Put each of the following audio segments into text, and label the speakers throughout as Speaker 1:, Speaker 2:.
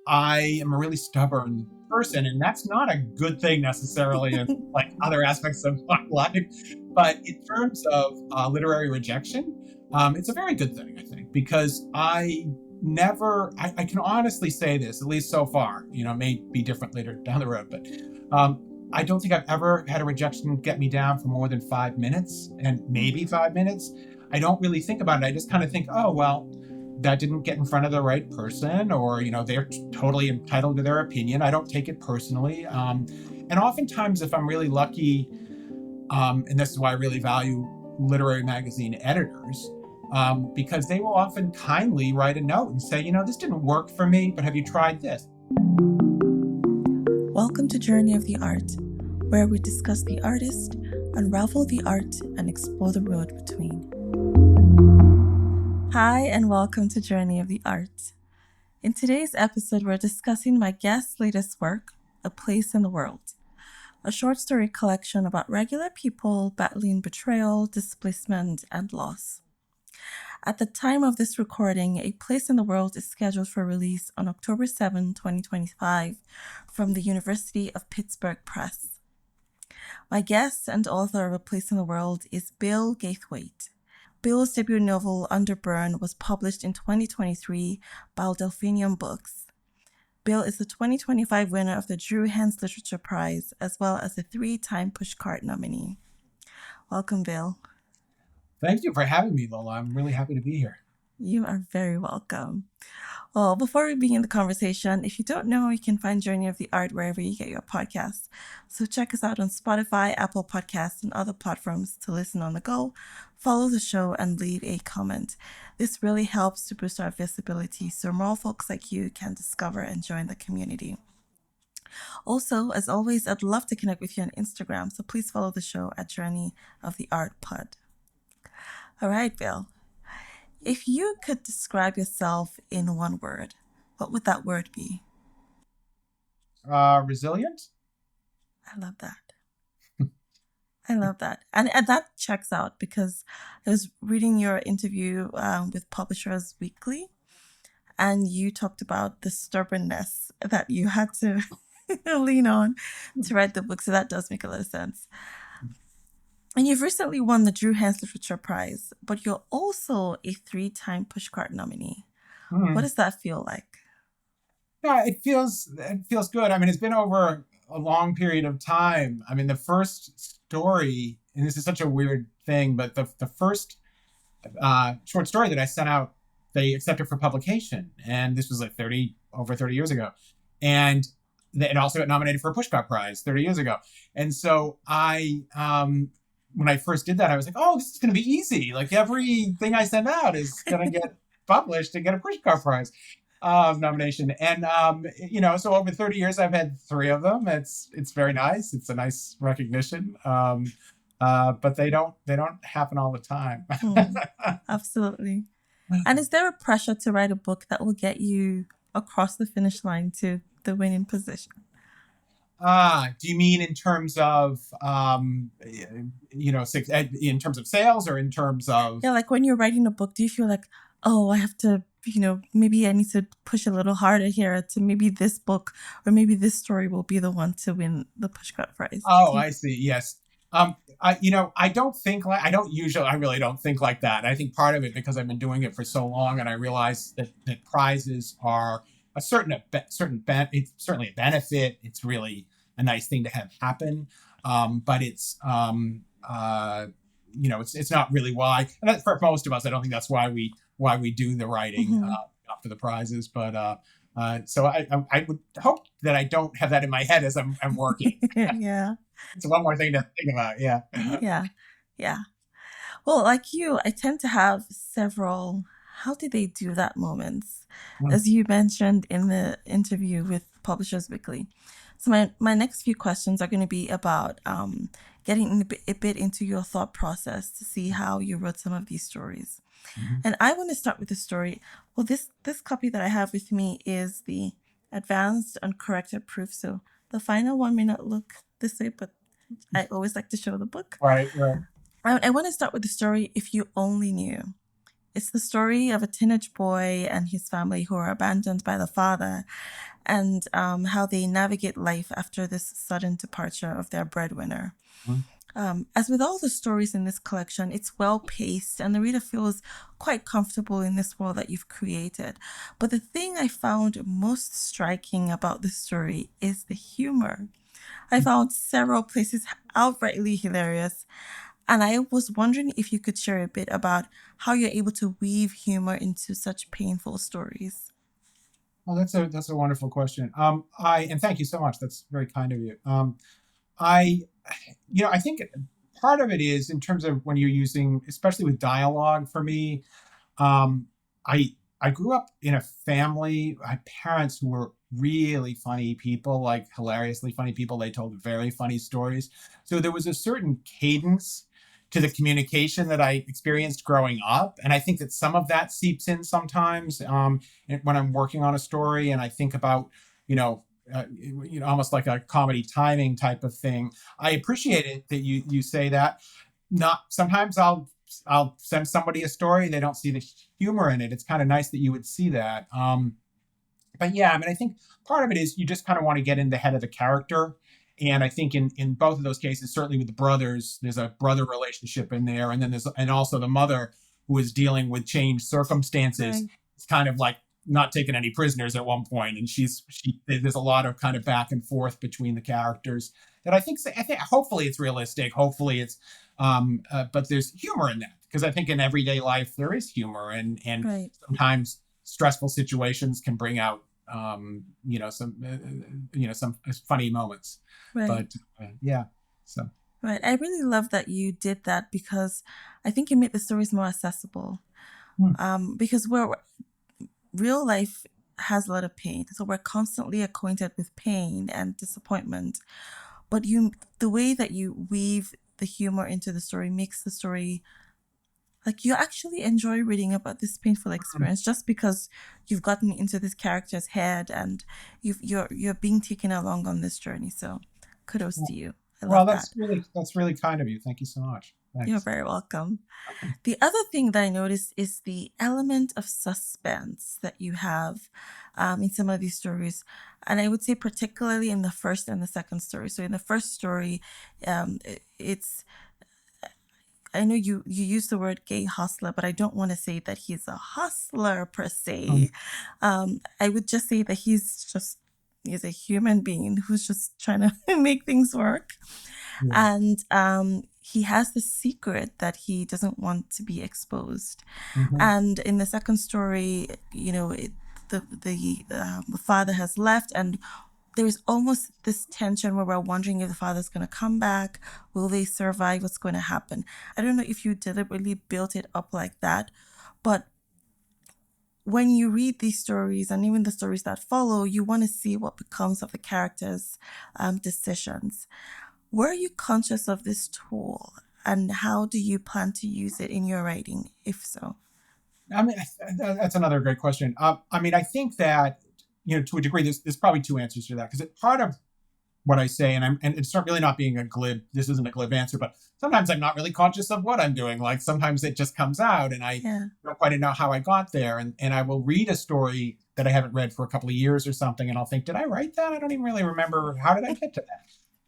Speaker 1: I am a really stubborn person, and that's not a good thing necessarily in like other aspects of my life. But in terms of literary rejection, it's a very good thing, I think, because I can honestly say this, at least so far, it may be different later down the road, but I don't think I've ever had a rejection get me down for more than 5 minutes, and maybe 5 minutes. I don't really think about it. I just kind of think, oh, well, that didn't get in front of the right person, or they're totally entitled to their opinion. I don't take it personally, and oftentimes if I'm really lucky, and this is why I really value literary magazine editors, because they will often kindly write a note and say, this didn't work for me, but have you tried this?
Speaker 2: Welcome to Journey of the Art, where we discuss the artist, unravel the art, and explore the road between. Hi, and welcome to Journey of the Art. In today's episode, we're discussing my guest's latest work, A Place in the World, a short story collection about regular people battling betrayal, displacement, and loss. At the time of this recording, A Place in the World is scheduled for release on October 7, 2025, from the University of Pittsburgh Press. My guest and author of A Place in the World is Bill Gaythwaite. Bill's debut novel, Underburn, was published in 2023 by Delphinium Books. Bill is the 2025 winner of the Drue Heinz Literature Prize, as well as a 3-time Pushcart nominee. Welcome, Bill.
Speaker 1: Thank you for having me, Lola. I'm really happy to be here.
Speaker 2: You are very welcome. Well, before we begin the conversation, if you don't know, you can find Journey of the Art wherever you get your podcasts. So check us out on Spotify, Apple Podcasts, and other platforms to listen on the go, follow the show, and leave a comment. This really helps to boost our visibility so more folks like you can discover and join the community. Also, as always, I'd love to connect with you on Instagram, so please follow the show at Journey of the Art Pod. All right, Bill. If you could describe yourself in one word, what would that word be?
Speaker 1: Resilient?
Speaker 2: I love that. I love that. And that checks out because I was reading your interview with Publishers Weekly, and you talked about the stubbornness that you had to lean on to write the book. So that does make a lot of sense. And you've recently won the Drue Heinz Literature Prize, but you're also a 3-time Pushcart nominee. What does that feel like?
Speaker 1: Yeah, it feels good. I mean, it's been over a long period of time. I mean, the first story, and this is such a weird thing, but the first short story that I sent out, they accepted for publication, and this was like over 30 years ago, and it also got nominated for a Pushcart Prize 30 years ago. And so when I first did that, I was like, oh, this is going to be easy. Like everything I send out is going to get published and get a Pushcart Prize nomination. And, so over 30 years, I've had 3 of them. It's very nice. It's a nice recognition. But they don't happen all the time.
Speaker 2: Absolutely. And is there a pressure to write a book that will get you across the finish line to the winning position?
Speaker 1: Do you mean in terms of, in terms of sales, or in terms of?
Speaker 2: Yeah, like when you're writing a book, do you feel like, oh, I have to, maybe I need to push a little harder here to maybe this book or maybe this story will be the one to win the Pushcart Prize?
Speaker 1: Oh, I see. Yes. I really don't think like that. I think part of it because I've been doing it for so long, and I realize that prizes are it's certainly a benefit. It's really a nice thing to have happen. But it's not really why. And that's for most of us. I don't think that's why we do the writing after the prizes. But so I would hope that I don't have that in my head as I'm working.
Speaker 2: Yeah.
Speaker 1: It's one more thing to think about. Yeah.
Speaker 2: Yeah. Well, like you, I tend to have several how did they do that moments, as you mentioned in the interview with Publishers Weekly. So my next few questions are going to be about getting a bit into your thought process to see how you wrote some of these stories. And I want to start with the story. Well, this copy that I have with me is the advanced uncorrected proof. So the final one may not look this way, but I always like to show the book.
Speaker 1: Right.
Speaker 2: I want to start with the story, If You Only Knew. It's the story of a teenage boy and his family who are abandoned by the father and how they navigate life after this sudden departure of their breadwinner.
Speaker 1: Mhm.
Speaker 2: As with all the stories in this collection, it's well paced and the reader feels quite comfortable in this world that you've created. But the thing I found most striking about the story is the humor. I found several places outrightly hilarious, and I was wondering if you could share a bit about how you're able to weave humor into such painful stories.
Speaker 1: Well, that's a wonderful question. I and thank you so much. That's very kind of you. I I think part of it is in terms of when you're using, especially with dialogue for me. Um, I I grew up in a family. I had parents who were really funny people, like hilariously funny people. They told very funny stories. So there was a certain cadence to the communication that I experienced growing up, and I think that some of that seeps in sometimes when I'm working on a story, and I think about you know. Almost like a comedy timing type of thing. I appreciate it that you say that. Not sometimes I'll send somebody a story, they don't see the humor in it. It's kind of nice that you would see that. But yeah, I mean, I think part of it is you just kind of want to get in the head of the character. And I think in both of those cases, certainly with the brothers, there's a brother relationship in there, and then and also the mother who is dealing with changed circumstances.
Speaker 2: Right,
Speaker 1: It's kind of like not taking any prisoners at one point, and there's a lot of kind of back and forth between the characters that I think hopefully it's realistic. Hopefully it's but there's humor in that because I think in everyday life there is humor, and
Speaker 2: right,
Speaker 1: sometimes stressful situations can bring out some funny moments.
Speaker 2: right.
Speaker 1: But yeah, so
Speaker 2: Right. I really love that you did that because I think it made the stories more accessible.
Speaker 1: hmm,
Speaker 2: Because real life has a lot of pain, so we're constantly acquainted with pain and disappointment. But the way that you weave the humor into the story makes the story like you actually enjoy reading about this painful experience just because you've gotten into this character's head and you're being taken along on this journey. So kudos to you. I
Speaker 1: well,
Speaker 2: love that.
Speaker 1: that's really kind of you. Thank you so much.
Speaker 2: You're
Speaker 1: Thanks.
Speaker 2: very welcome. The other thing that I noticed is the element of suspense that you have in some of these stories. And I would say, particularly in the first and the second story. So, in the first story, it's, I know you use the word gay hustler, but I don't want to say that he's a hustler per
Speaker 1: Um,
Speaker 2: se. I would just say that he's a human being who's just trying to make things work.
Speaker 1: yeah.
Speaker 2: And he has the secret that he doesn't want to be exposed.
Speaker 1: Mhm.
Speaker 2: And in the second story, the father has left, and there's almost this tension where we're wondering if the father's going to come back. Will they survive? What's going to happen? I don't know if you deliberately built it up like that, but when you read these stories and even the stories that follow, you want to see what becomes of the characters' decisions. Were you conscious of this tool, and how do you plan to use it in your writing, if so?
Speaker 1: I mean, that's another great question. I mean, I think that to a degree, there's probably two answers to that because part of what I say, and it's not really not being a glib. This isn't a glib answer, but sometimes I'm not really conscious of what I'm doing. Like sometimes it just comes out, and I
Speaker 2: Yeah.
Speaker 1: don't quite know how I got there. And I will read a story that I haven't read for a couple of years or something, and I'll think, did I write that? I don't even really remember. How did I get to that?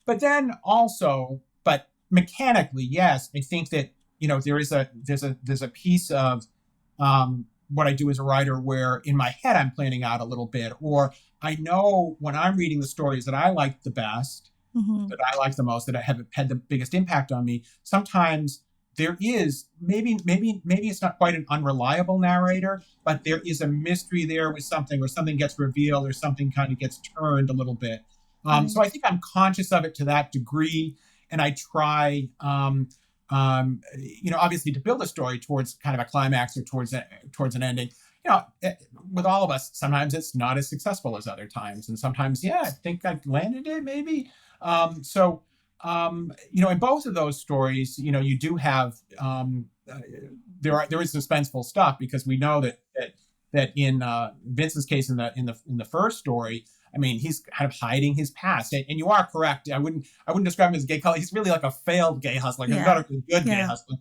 Speaker 1: But then also, but mechanically, yes, I think that there's a piece of what I do as a writer where in my head I'm planning out a little bit, or I know when I'm reading the stories that I like the best,
Speaker 2: Mm-hmm.
Speaker 1: that I like the most, that have had the biggest impact on me. Sometimes there is maybe it's not quite an unreliable narrator, but there is a mystery there with something, or something gets revealed, or something kind of gets turned a little bit. So
Speaker 2: Right.
Speaker 1: I think I'm conscious of it to that degree, and I try, obviously to build a story towards kind of a climax or towards an ending. With all of us, sometimes it's not as successful as other times, and sometimes, yeah, I think I landed it maybe. In both of those stories, you do have there is suspenseful stuff because we know that in Vince's case in the first story, I mean, he's kind of hiding his past. And you are correct. I wouldn't describe him as a gay color. He's really like a failed gay hustler. He's not a good gay hustler.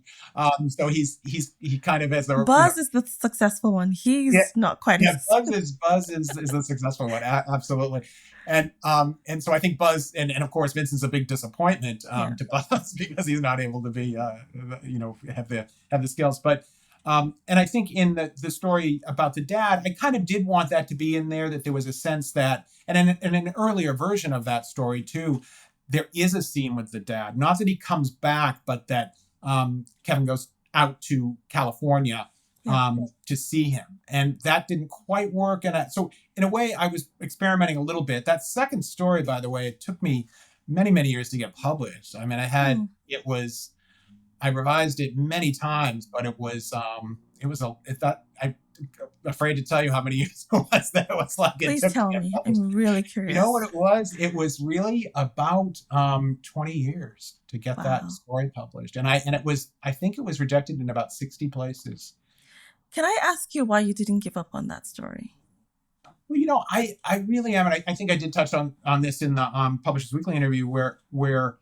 Speaker 1: So he kind of has a
Speaker 2: Buzz is the successful one. He's not quite as
Speaker 1: Buzz is the successful one. Absolutely. And so I think Buzz and of course Vincent's a big disappointment to Buzz because he's not able to be have the skills. But and I think in the story about the dad, I kind of did want that to be in there, that there was a sense that, and in an earlier version of that story too, there is a scene with the dad. Not that he comes back, but that Kevin goes out to California to see him. And that didn't quite work. And so in a way, I was experimenting a little bit. That second story, by the way, it took me many, many years to get published. I mean, I revised it many times, but I'm afraid to tell you how many years it was that it was like.
Speaker 2: Please tell me. I'm really curious.
Speaker 1: You know what it was? It was really about 20 years to get that story published. And I think it was rejected in about 60 places.
Speaker 2: Can I ask you why you didn't give up on that story?
Speaker 1: Well, I really am. And I think I did touch on this in the Publishers Weekly interview where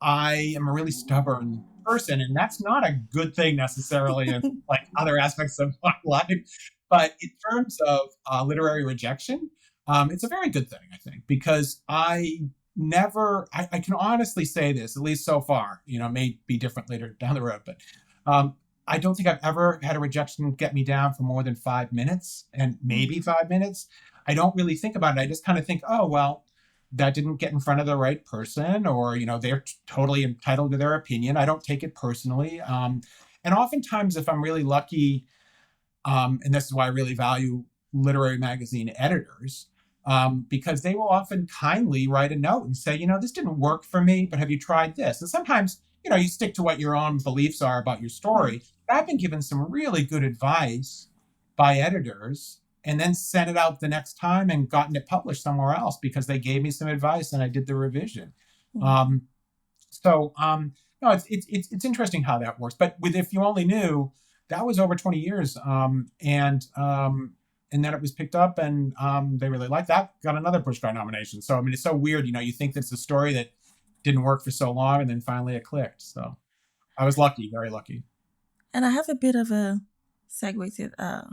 Speaker 1: I am a really stubborn person, and that's not a good thing necessarily in like other aspects of my life. But in terms of literary rejection, it's a very good thing, I think, because I can honestly say this, at least so far, it may be different later down the road, but I don't think I've ever had a rejection get me down for more than 5 minutes, and maybe 5 minutes. I don't really think about it. I just kind of think, oh, well, that didn't get in front of the right person, or, they're totally entitled to their opinion. I don't take it personally. And oftentimes, if I'm really lucky, and this is why I really value literary magazine editors, because they will often kindly write a note and say, this didn't work for me, but have you tried this? And sometimes, you stick to what your own beliefs are about your story. But I've been given some really good advice by editors and then sent it out the next time and gotten it published somewhere else because they gave me some advice and I did the revision. No, it's interesting how that works. But If You Only Knew, that was over 20 years. And then it was picked up and they really liked that, got another Pushcart nomination. So, I mean, it's so weird. You think that's a story that didn't work for so long and then finally it clicked. So I was lucky, very lucky.
Speaker 2: And I have a bit of a segue to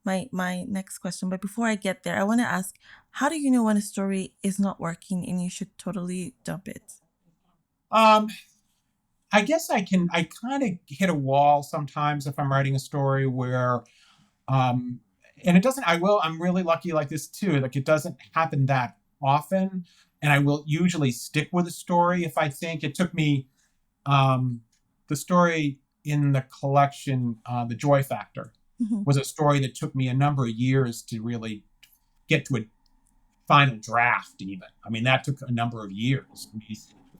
Speaker 2: my next question. But before I get there, I want to ask, how do you know when a story is not working and you should totally dump it?
Speaker 1: I guess I kind of hit a wall sometimes if I'm writing a story where, and it doesn't, I'm really lucky like this too. Like it doesn't happen that often. And I will usually stick with a story if I think it took me, the story in the collection, The Joy Factor, was a story that took me a number of years to really get to a final draft even. I mean, that took a number of years.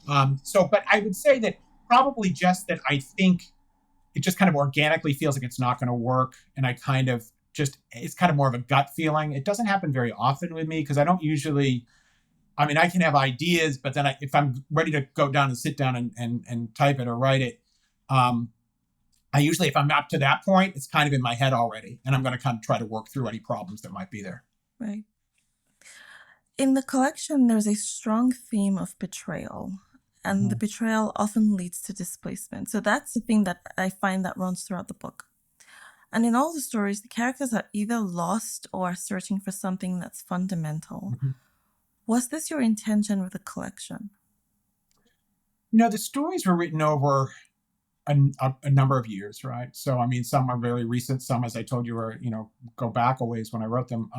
Speaker 1: But I would say that probably just that I think it just kind of organically feels like it's not going to work. And it's kind of more of a gut feeling. It doesn't happen very often with me because I don't usually, I mean, I can have ideas, but then if I'm ready to go down and sit down and type it or write it, I usually, if I'm up to that point, it's kind of in my head already, and I'm going to kind of try to work through any problems that might be there.
Speaker 2: Right. In the collection, there's a strong theme of betrayal, and the betrayal often leads to displacement. So that's the thing that I find that runs throughout the book. And in all the stories, the characters are either lost or searching for something that's fundamental. Was this your intention with the collection?
Speaker 1: The stories were written over a number of years, right? So, I mean, some are very recent. Some, as I told you, are, go back a ways when I wrote them.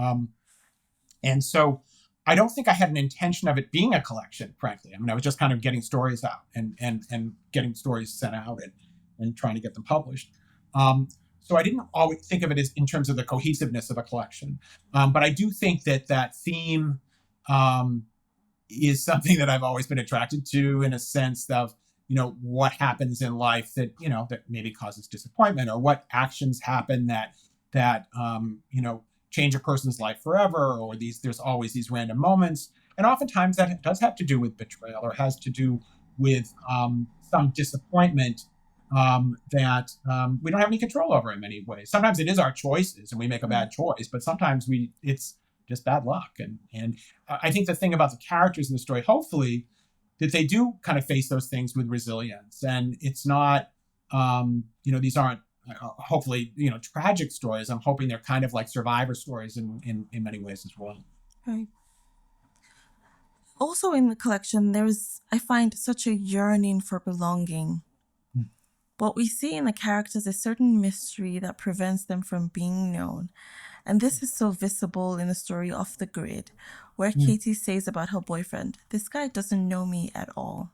Speaker 1: And so I don't think I had an intention of it being a collection, frankly. I mean, I was just kind of getting stories out and getting stories sent out and trying to get them published. So I didn't always think of it as in terms of the cohesiveness of a collection. But I do think that theme is something that I've always been attracted to, in a sense of, what happens in life that, that maybe causes disappointment, or what actions happen that change a person's life forever, or there's always these random moments. And oftentimes that does have to do with betrayal, or has to do with some disappointment that we don't have any control over in many ways. Sometimes it is our choices and we make a bad choice, but sometimes it's just bad luck. And I think the thing about the characters in the story, hopefully, that they do kind of face those things with resilience, and it's not, these aren't hopefully tragic stories. I'm hoping they're kind of like survivor stories in many ways as well.
Speaker 2: Right. Also in the collection, I find such a yearning for belonging. What we see in the characters is certain mystery that prevents them from being known. And this is so visible in the story Off the Grid, where Katie says about her boyfriend, "This guy doesn't know me at all."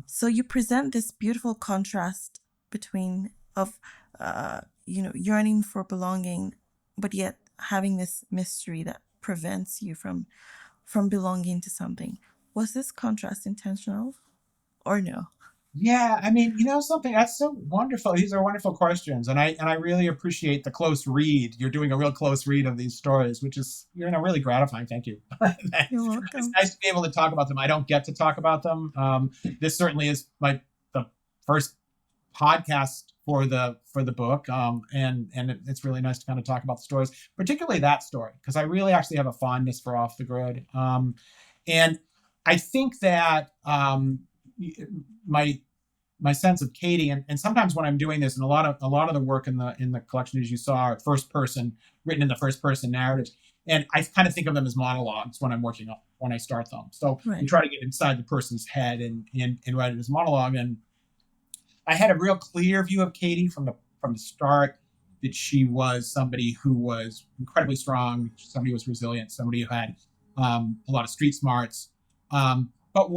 Speaker 2: So you present this beautiful contrast between yearning for belonging, but yet having this mystery that prevents you from belonging to something. Was this contrast intentional or no?
Speaker 1: Yeah, I mean, something that's so wonderful. These are wonderful questions, and I really appreciate the close read. You're doing a real close read of these stories, which is really gratifying. Thank you.
Speaker 2: You're welcome.
Speaker 1: It's nice to be able to talk about them. I don't get to talk about them. This certainly is the first podcast for the book, and it's really nice to kind of talk about the stories, particularly that story, because I really actually have a fondness for Off the Grid, and I think that my sense of Katie, and sometimes when I'm doing this, and a lot of the work in the collection, as you saw, are first person, written in the first person narratives, and I kind of think of them as monologues when I'm working on, when I start them. So
Speaker 2: Right.
Speaker 1: you try to get inside the person's head and write it as monologue. And I had a real clear view of Katie from the start, that she was somebody who was incredibly strong, somebody who was resilient, somebody who had a lot of street smarts, but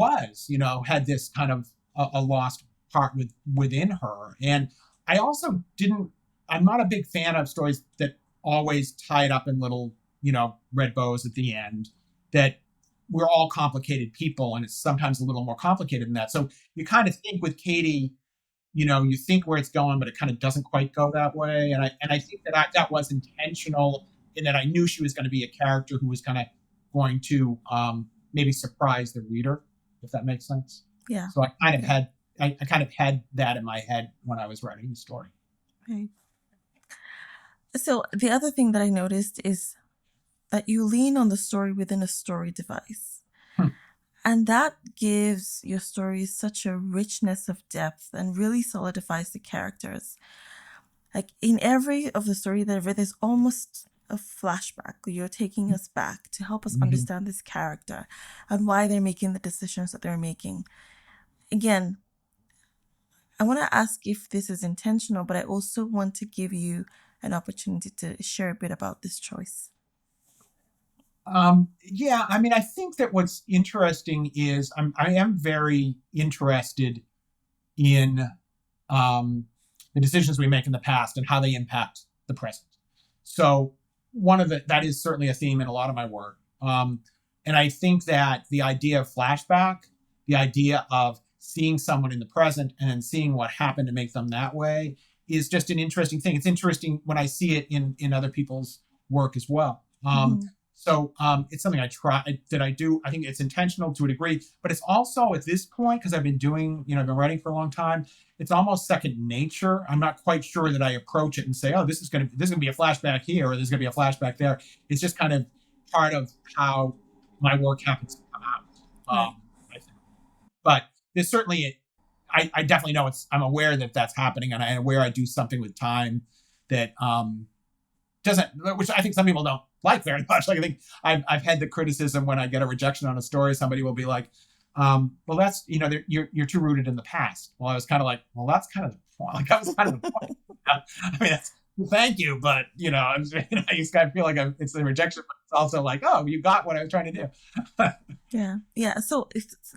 Speaker 1: had this kind of a lost part within her. And I also I'm not a big fan of stories that always tie it up in little, red bows at the end, that we're all complicated people, and it's sometimes a little more complicated than that. So you kind of think with Katie, you think where it's going, but it kind of doesn't quite go that way. And I think that was intentional, in that I knew she was going to be a character who was kind of going to maybe surprise the reader, if that makes sense.
Speaker 2: Yeah.
Speaker 1: So I kind of had that in my head when I was writing the story.
Speaker 2: Right. So the other thing that I noticed is that you lean on the story within a story device. And that gives your stories such a richness of depth and really solidifies the characters. Like in every of the story that I've read, there's almost a flashback. You're taking us back to help us understand this character and why they're making the decisions that they're making. Again, I want to ask if this is intentional, but I also want to give you an opportunity to share a bit about this choice.
Speaker 1: Yeah, I mean, I think that what's interesting is I am very interested in the decisions we make in the past and how they impact the present. So that is certainly a theme in a lot of my work. And I think that the idea of flashback, the idea of seeing someone in the present and then seeing what happened to make them that way, is just an interesting thing. It's interesting when I see it in other people's work as well. So it's something I do. I think it's intentional to a degree, but it's also at this point, because I've been writing for a long time, it's almost second nature. I'm not quite sure that I approach it and say, oh, this is going to be a flashback here, or there's going to be a flashback there. It's just kind of part of how my work happens to come out. I think. But there's certainly, I definitely know I'm aware that that's happening, and I'm aware I do something with time that which I think some people don't like very much. Like, I think I've had the criticism when I get a rejection on a story, somebody will be like, well, that's, you're too rooted in the past. Well, I was kind of like, well, that's kind of the point. Like, that was kind of the point. I mean, thank you, but I just kind of feel like it's the rejection, but it's also like, oh, you got what I was trying to do.
Speaker 2: Yeah. So,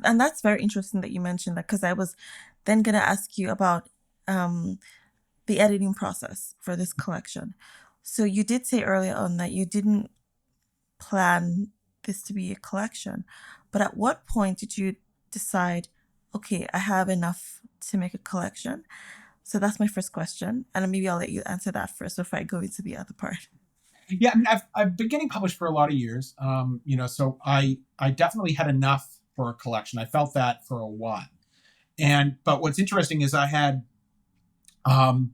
Speaker 2: and that's very interesting that you mentioned that, because I was then going to ask you about the editing process for this collection. So you did say earlier on that you didn't plan this to be a collection, but at what point did you decide, okay, I have enough to make a collection? So that's my first question, and maybe I'll let you answer that first before I go into the other part.
Speaker 1: Yeah, I mean, I've been getting published for a lot of years, so I definitely had enough for a collection. I felt that for a while, but what's interesting is I have an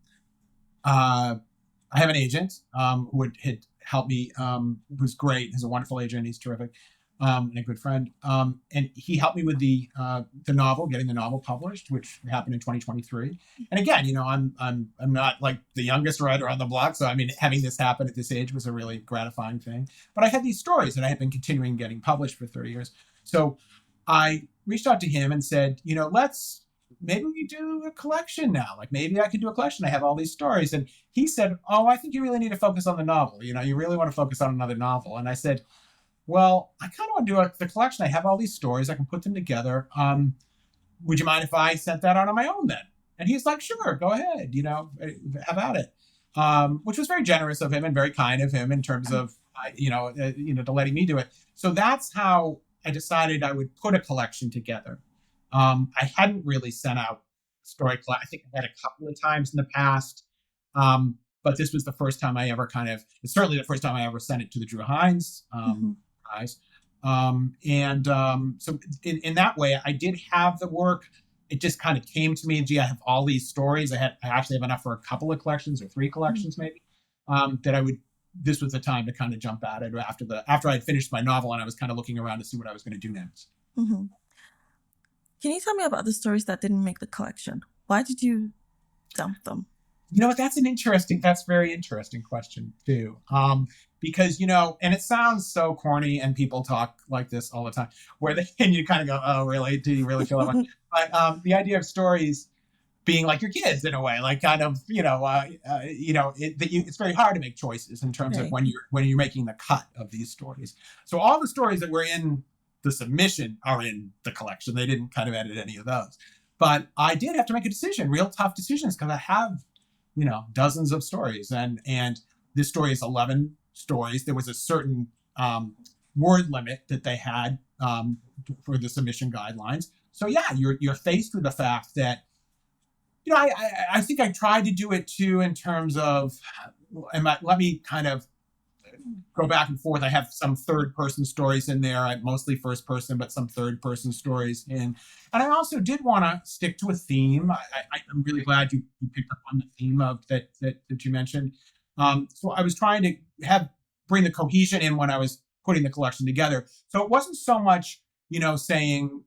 Speaker 1: agent who helped me, who's great, is a wonderful agent. He's terrific, and a good friend. And he helped me with the novel, getting the novel published, which happened in 2023. And again, I'm not like the youngest writer on the block, so I mean, having this happen at this age was a really gratifying thing. But I had these stories that I had been continuing getting published for 30 years. So I reached out to him and said, maybe we do a collection now. Like maybe I could do a collection. I have all these stories. And he said, oh, I think you really need to focus on the novel. You really want to focus on another novel. And I said, well, I kind of want to do the collection. I have all these stories. I can put them together. Would you mind if I sent that out on my own then? And he's like, sure, go ahead. Have at it. Which was very generous of him and very kind of him in terms of, to letting me do it. So that's how I decided I would put a collection together. I hadn't really sent out story collection. I think I had a couple of times in the past, but this was the first time I ever it's certainly the first time I ever sent it to the Drue Heinz Prize. So in that way, I did have the work. It just kind of came to me, gee, I have all these stories. I actually have enough for a couple of collections or 3 collections maybe, this was the time to kind of jump at it after I'd finished my novel and I was kind of looking around to see what I was going to do next.
Speaker 2: Mm-hmm. Can you tell me about the stories that didn't make the collection? Why did you dump them?
Speaker 1: That's a very interesting question too. Because, and it sounds so corny and people talk like this all the time and you kind of go, oh, really? Do you really feel that way? But the idea of stories being like your kids in a way, like kind of, it's very hard to make choices in terms of when you're making the cut of these stories. So all the stories that were in the submission are in the collection. They didn't kind of edit any of those. But I did have to make a decision, real tough decisions, because I have, dozens of stories. And this story is 11 stories. There was a certain word limit that they had for the submission guidelines. So yeah, you're faced with the fact that, I think I tried to do it too in terms of, let me kind of go back and forth. I have some third person stories in there. I'm mostly first person, but some third person stories in. And I also did want to stick to a theme. I'm really glad you picked up on the theme of that you mentioned. So I was trying to bring the cohesion in when I was putting the collection together. So it wasn't so much, saying,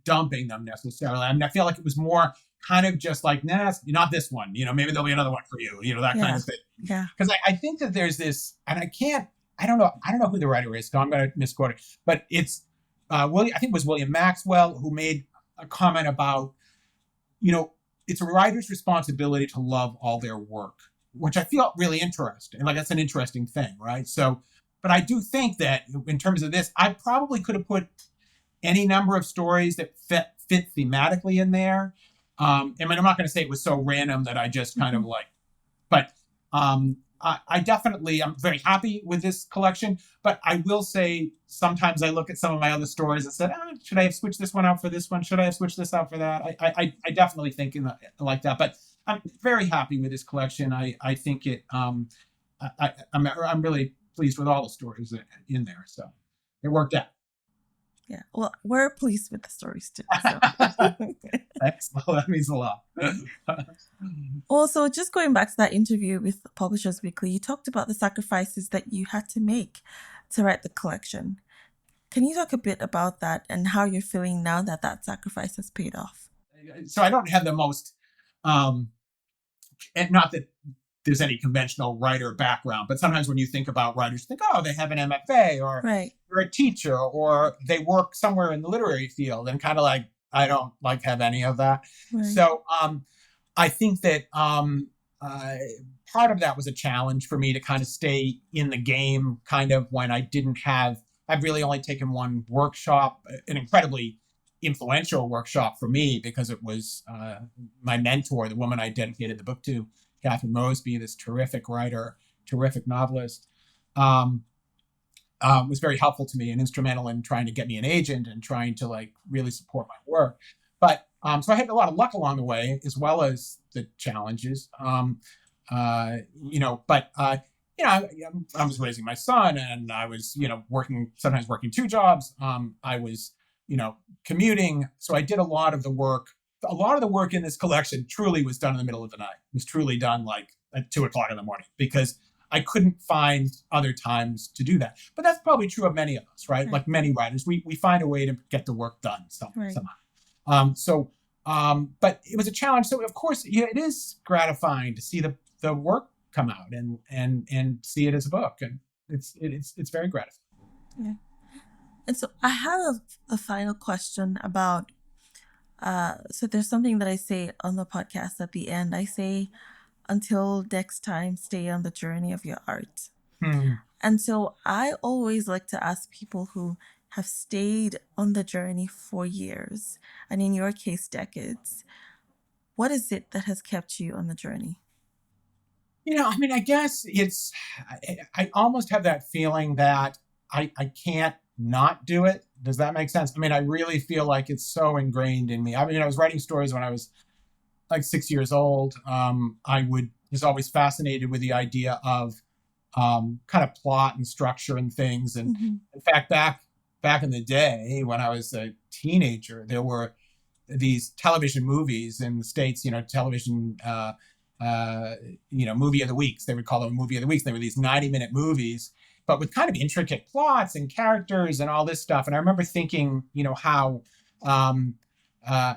Speaker 1: dumping them necessarily. I mean, I feel like it was more kind of just like, nah, not this one, maybe there'll be another one for you, that kind of thing.
Speaker 2: Yeah.
Speaker 1: Because I think that there's this, and I don't know who the writer is, so I'm going to misquote it, but it's I think it was William Maxwell who made a comment about, it's a writer's responsibility to love all their work, which I feel really interesting. Like that's an interesting thing, right? So, but I do think that in terms of this, I probably could have put any number of stories that fit thematically in there. I'm not going to say it was so random that I just kind of like, but I definitely, I'm very happy with this collection, but I will say sometimes I look at some of my other stories and said, should I have switched this one out for this one? Should I have switched this out for that? I definitely think like that, but I'm very happy with this collection. I think it, I'm really pleased with all the stories in there. So it worked out.
Speaker 2: Yeah, well, we're pleased with the stories too. So.
Speaker 1: Thanks. Well, that means a lot.
Speaker 2: Also, just going back to that interview with Publishers Weekly, you talked about the sacrifices that you had to make to write the collection. Can you talk a bit about that and how you're feeling now that that sacrifice has paid off?
Speaker 1: So I don't have the most, and not that there's any conventional writer background, but sometimes when you think about writers, you think, oh, they have an MFA or they're a teacher or they work somewhere in the literary field, and kind of like, I don't like have any of that. Right. So I think that part of that was a challenge for me to kind of stay in the game kind of when I've really only taken one workshop, an incredibly influential workshop for me because it was my mentor, the woman I dedicated the book to, Catherine Mosby, this terrific writer, terrific novelist, was very helpful to me and instrumental in trying to get me an agent and trying to like really support my work. But so I had a lot of luck along the way, as well as the challenges. I was raising my son, and I was, sometimes working 2 jobs. I was, commuting. So I did a lot of the work. A lot of the work in this collection truly was done in the middle of the night. It was truly done like at 2 o'clock in the morning because I couldn't find other times to do that. But that's probably true of many of us, right? Like many writers, we find a way to get the work done somehow. But it was a challenge. So of course, it is gratifying to see the work come out and see it as a book, and it's very gratifying.
Speaker 2: Yeah. And so I have a final question about. So there's something that I say on the podcast at the end. I say, until next time, stay on the journey of your art. And so I always like to ask people who have stayed on the journey for years, and in your case, decades, what is it that has kept you on the journey?
Speaker 1: I guess I almost have that feeling that I can't not do it. Does that make sense? I really feel like it's so ingrained in me. I was writing stories when I was like 6 years old. I was always fascinated with the idea of kind of plot and structure and things. And in fact, back in the day when I was a teenager, there were these television movies in the States, television, movie of the weeks. They would call them movie of the weeks. They were these 90-minute movies, but with kind of intricate plots and characters and all this stuff. And I remember thinking, how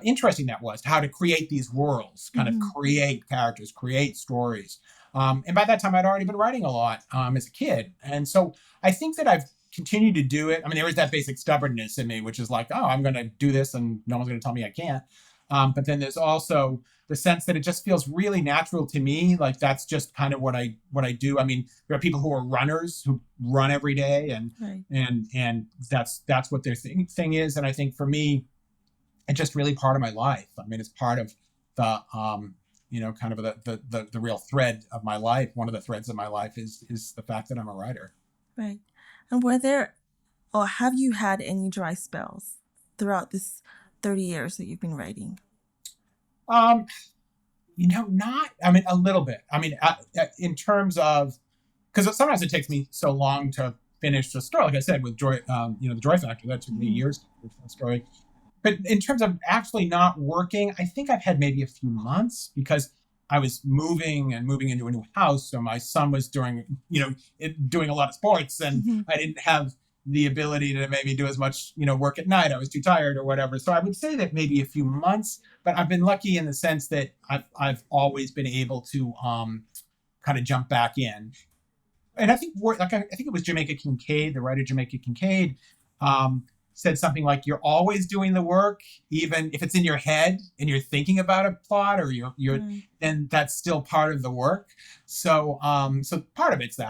Speaker 1: interesting that was, how to create these worlds, kind of create characters, create stories. And by that time, I'd already been writing a lot as a kid. And so I think that I've continued to do it. There was that basic stubbornness in me, which is like, oh, I'm going to do this and no one's going to tell me I can't. But then there's also the sense that it just feels really natural to me. Like that's just kind of what I do. There are people who are runners who run every day, and that's what their thing is. And I think for me, it's just really part of my life. It's part of the kind of the real thread of my life. One of the threads of my life is the fact that I'm a writer.
Speaker 2: Right. And have you had any dry spells throughout this 30 years that you've been writing?
Speaker 1: Not, a little bit. In terms of, because sometimes it takes me so long to finish the story. Like I said, with Joy, the Joy Factor, that took me years to finish that story. But in terms of actually not working, I think I've had maybe a few months because I was moving into a new house. So my son was doing a lot of sports, and I didn't have the ability to maybe do as much, work at night. I was too tired or whatever. So I would say that maybe a few months, but I've been lucky in the sense that I've always been able to kind of jump back in. And I think I think it was Jamaica Kincaid, the writer Jamaica Kincaid, said something like, you're always doing the work, even if it's in your head and you're thinking about a plot or then that's still part of the work. So part of it's that.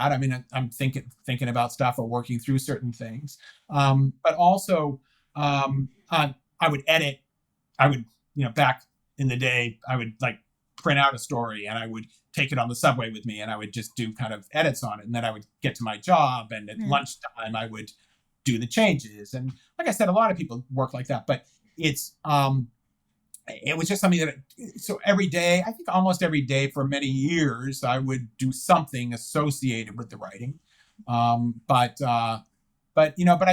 Speaker 1: I'm thinking about stuff or working through certain things. But also, I would edit. I would, back in the day, I would like print out a story and I would take it on the subway with me and I would just do kind of edits on it. And then I would get to my job, and at lunchtime I would do the changes. And like I said, a lot of people work like that, but it was just something so every day, I think almost every day for many years, I would do something associated with the writing. But I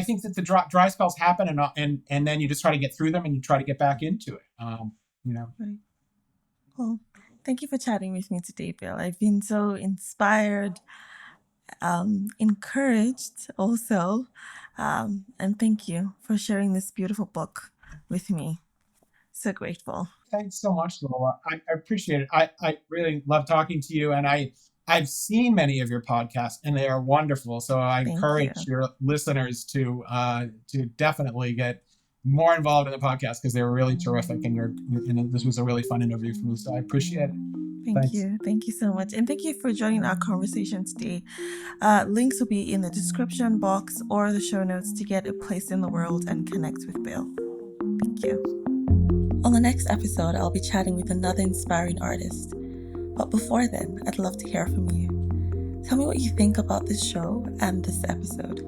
Speaker 1: think that the dry spells happen and then you just try to get through them and you try to get back into it.
Speaker 2: Right. Well, thank you for chatting with me today, Bill. I've been so inspired, encouraged also. And thank you for sharing this beautiful book with me. So grateful.
Speaker 1: Thanks so much, Lola. I appreciate it. I really love talking to you, and I've seen many of your podcasts, and they are wonderful. So I encourage your listeners to definitely get more involved in the podcast because they were really terrific, and this was a really fun interview for me. So I appreciate it.
Speaker 2: Thank you. Thank you so much. And thank you for joining our conversation today. Links will be in the description box or the show notes to get a place in the world and connect with Bill. Thank you. On the next episode, I'll be chatting with another inspiring artist. But before then, I'd love to hear from you. Tell me what you think about this show and this episode.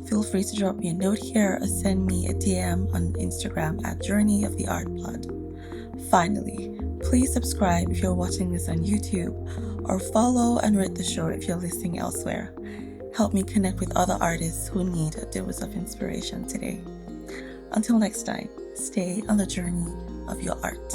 Speaker 2: Feel free to drop me a note here or send me a DM on Instagram at Journey of the Art Plot. Finally, please subscribe if you're watching this on YouTube, or follow and rate the show if you're listening elsewhere. Help me connect with other artists who need a dose of inspiration today. Until next time, stay on the journey of your art.